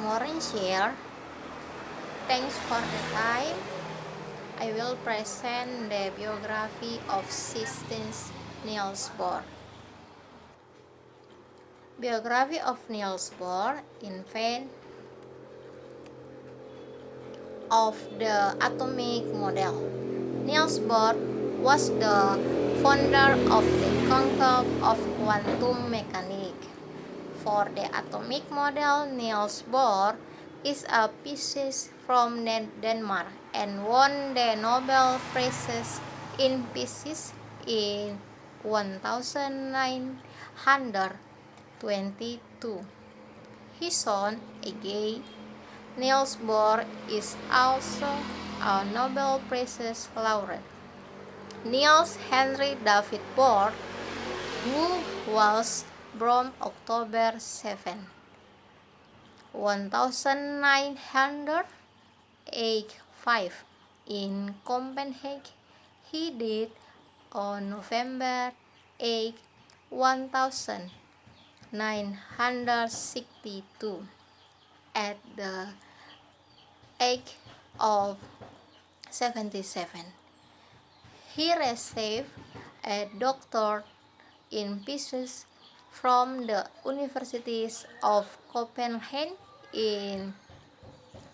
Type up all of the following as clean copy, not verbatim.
more and share. Thanks for the time. I will present the biography of Sisters Niels Bohr. Biography of Niels Bohr, inventor of the atomic model. Niels Bohr was the founder of the concept of quantum mechanics. For the atomic model, Niels Bohr is a physicist from Denmark and won the Nobel Prize in Physics in 1922. His son, again, Niels Bohr, is also a Nobel Prize laureate. Niels Henry David Bohr, who was born October 7, 1985 in Copenhagen. He died on November 8, 1962 at the age of 77. He received a doctorate in physics from the Universities of Copenhagen in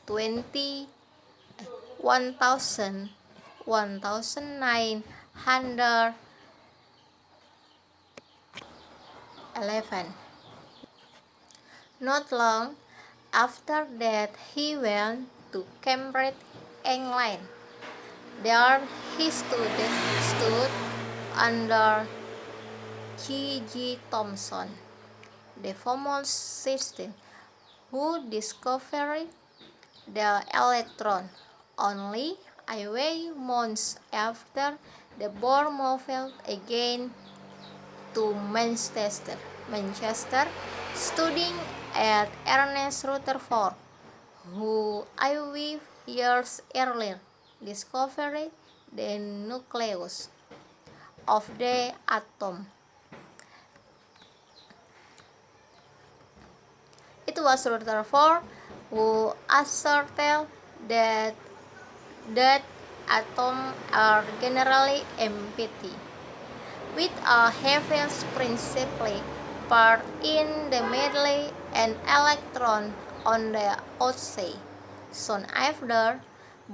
1911. Not long after that, he went to Cambridge, England. There he stood under G. Thomson, the famous physicist who discovered the electron. Only a few months after, the Bohr moved again to Manchester, studying at Ernest Rutherford, who a few years earlier discovered the nucleus of the atom. It was Rutherford who asserted that atoms are generally empty, with a heaviest principally part in the middle and electron on the outside. Soon after,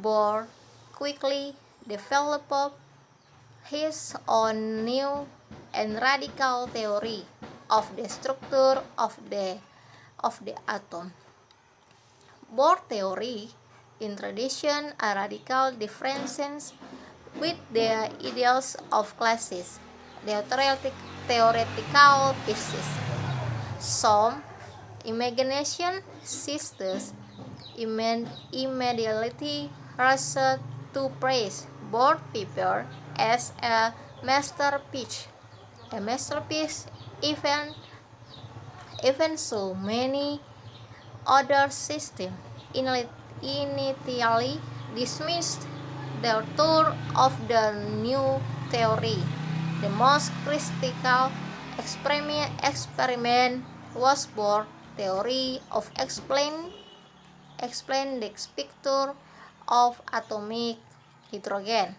Bohr quickly developed his own new and radical theory of the structure of the atom. Bohr theory introduced a radical difference with the ideals of classical theoretical physics. Some imaginationists immediately rushed to praise Bohr's paper as a masterpiece. Even so, many other systems initially dismissed the author of the new theory. The most critical experiment was Bohr's theory of explain the spectrum of atomic hydrogen.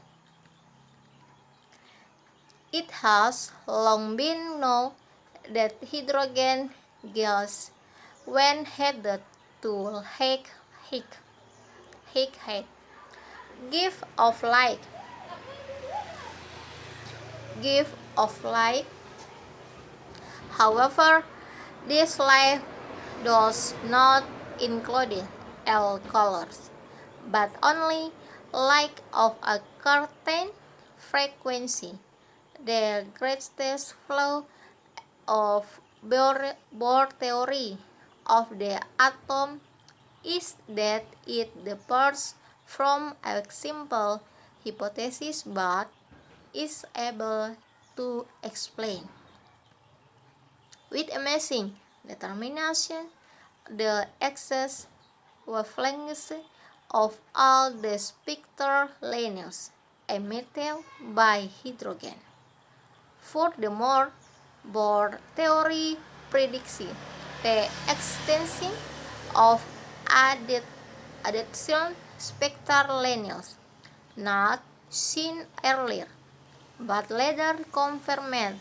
It has long been known that hydrogen gas, when heated to high heat, give off light. However, this light does not include all colors, but only light of a certain frequency. The greatest flaw of Bohr theory of the atom is that it departs from a simple hypothesis but is able to explain with amazing determination the exact wavelengths of all the spectral lengths emitted by hydrogen. Furthermore, Bohr theory predicts the extension of addition spectralenials, not seen earlier, but later confirmed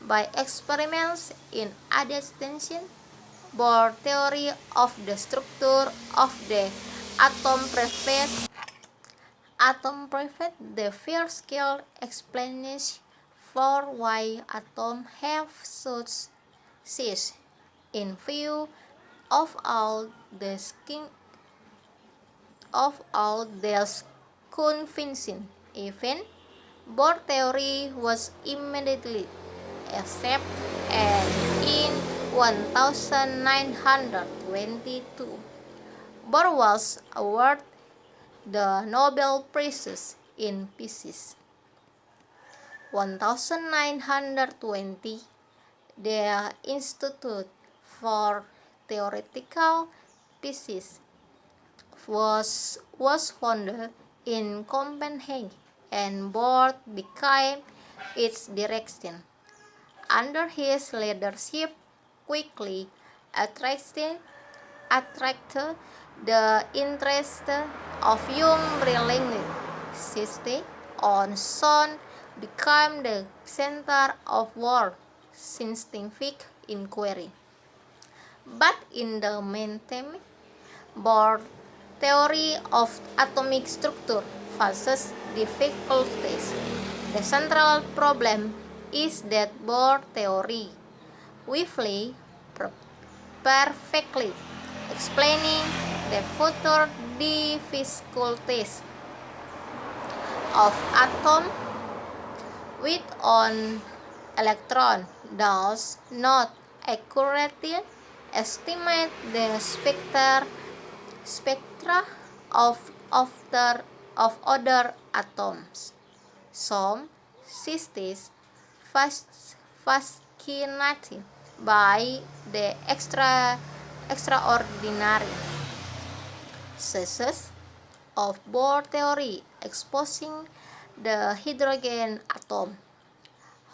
by experiments in addition. Bohr theory of the structure of the atom provided the first-scale explanation for why atoms have such size. In view of all these convincing events, Bohr theory was immediately accepted, and in 1922, Bohr was awarded the Nobel Prize in Physics. 1920, the Institute for Theoretical Physics was founded in Copenhagen, and Bohr became its director. Under his leadership, quickly attracted the interest of young brilliant scientists, and soon became the center of world scientific inquiry. But in the meantime, Bohr theory of atomic structure faces difficulties. The central problem is that Bohr theory vividly, perfectly explaining the future difficulties of atoms with an electron does not accurately estimate the spectra of other atoms. Some scientists fascinated by the extraordinary success of Bohr theory exposing the hydrogen atom,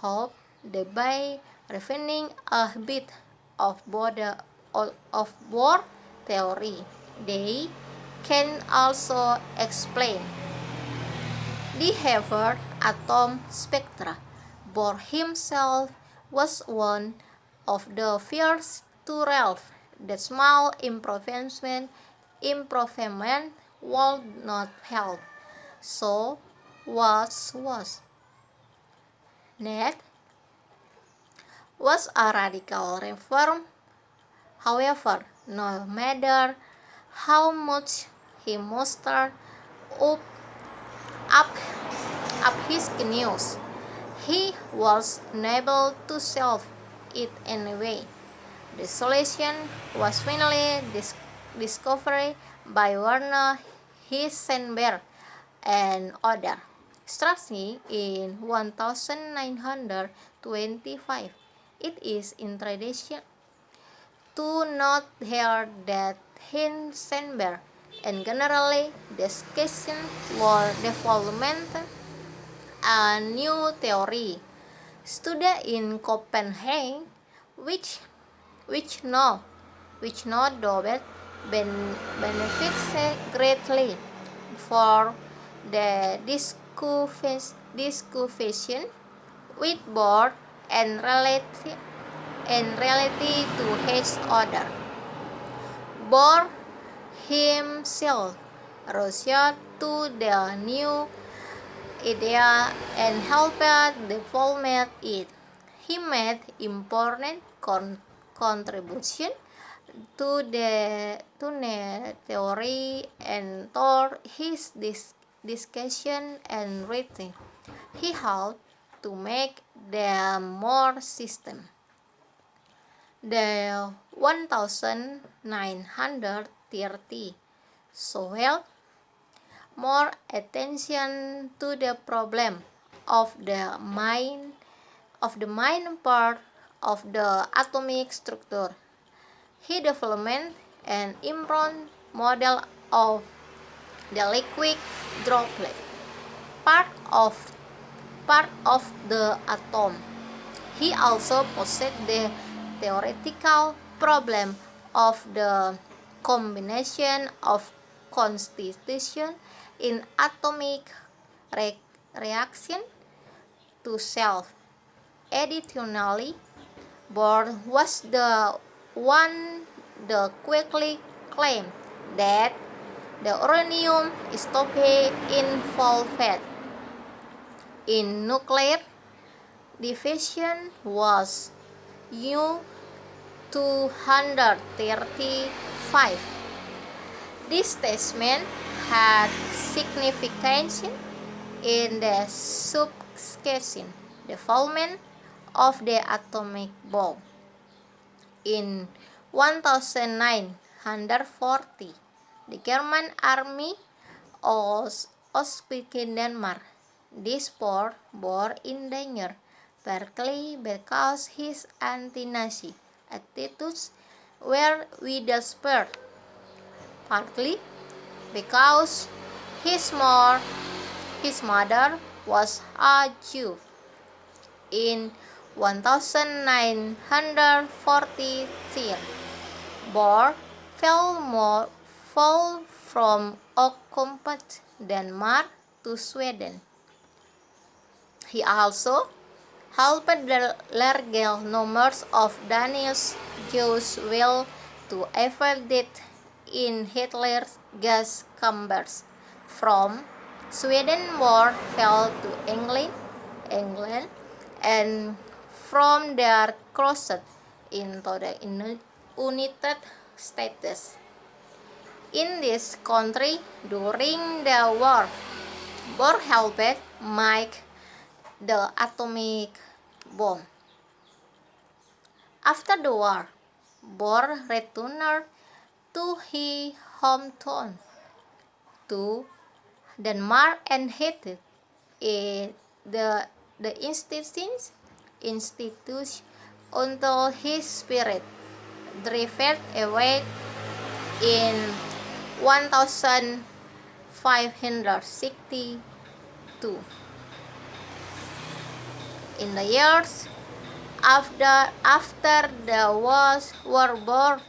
hope that by refining a bit of Bohr theory, they can also explain the Harvard atom spectra. Bohr himself was one of the first to realize that small improvement would not help. So what needed was a radical reform. However, no matter how much he mustered up his genius, he was unable to solve it anyway. The solution was finally discovered by Werner Heisenberg and others. Strangely, in 1925, it is interesting to note here that Heisenberg and generally discussion were development a new theory studied in Copenhagen, which no doubt benefits greatly for the discussion with Bohr and reality to each other. Bohr himself rushed to the new idea and helped develop it. He made important contribution to the theory and through his discussion and writing, he helped to make them more system. The 1930 showed more attention to the problem of the main part of the atomic structure. He developed an improved model of the liquid droplet, part of the atom. He also posed the theoretical problem of the combination of constitution in atomic reaction to self. Additionally, Bohr was the one that quickly claimed that the uranium isotope involved in nuclear division was U-235. This statement had significance in the subsequent development of the atomic bomb. In 1940, the German army occupied Denmark. This port Bohr in danger, partly because his anti-Nazi attitudes were widespread, partly because his mother was a Jew. In 1943, Bohr fell from occupied Denmark to Sweden. He also helped the large numbers of Danish Jews to evade in Hitler's gas chambers. From Sweden, Bohr fell to England, and from there crossed into the United States. In this country, during the war, Bohr helped make the atomic bomb. After the war, Bohr returned to his hometown, to Denmark, and headed the institute until his spirit drifted away in 1562. In the years after the war, Bohr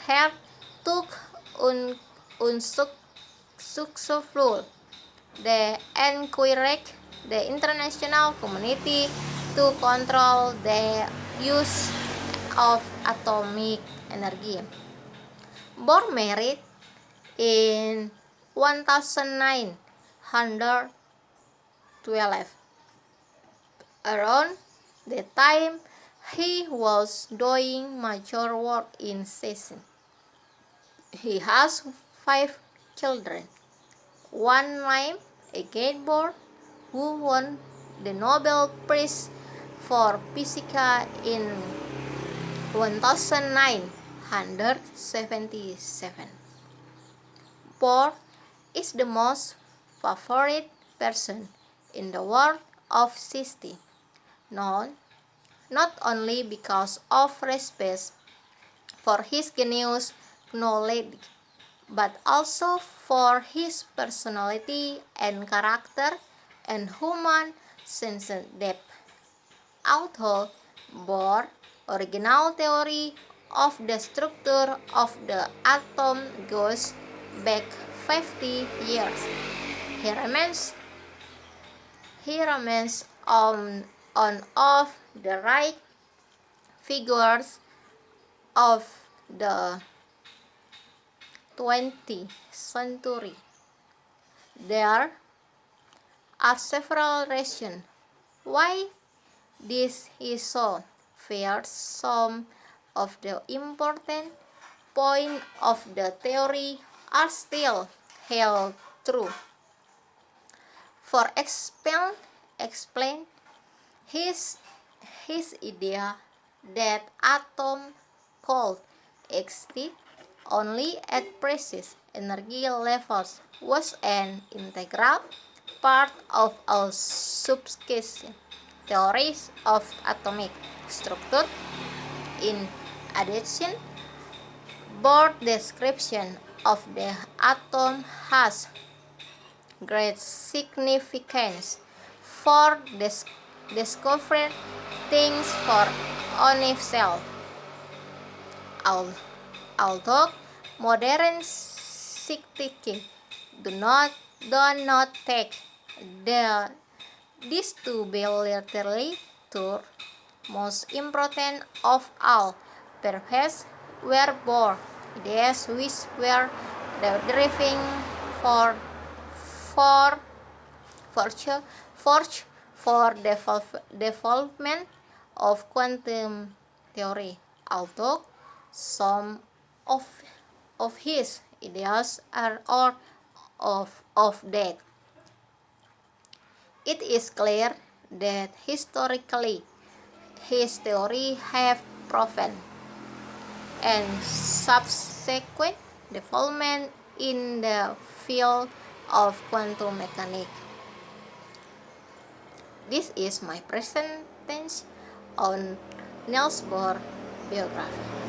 had took unsuccessful the encouraged the international community to control the use of atomic energy. Bohr married in 1912. Around the time he was doing major work in science. He has 5 children. One named Again Bohr, who won the Nobel Prize for Physics in 1977. Bohr is the most favorite person in the world of science, known not only because of respect for his genius knowledge, but also for his personality and character and human sense depth. Although Bohr's original theory of the structure of the atom goes back 50 years, he remains on of the right figures of the 20th century. There are several reasons why this is so. First, some of the important points of the theory are still held true. For explain his idea that atoms could exist only at precise energy levels was an integral part of all subsequent theories of atomic structure. In addition, Bohr's description of the atom has great significance for discovering things for on itself. Although Modern scientists do not take this to be literally true. Most important of all, perhaps were bohr ideas which were the driving for for forge for development of quantum theory. Although some of his ideas are all of date, it is clear that historically his theory have proven and subsequent development in the field of quantum mechanics. This is my presentation on Niels Bohr biography.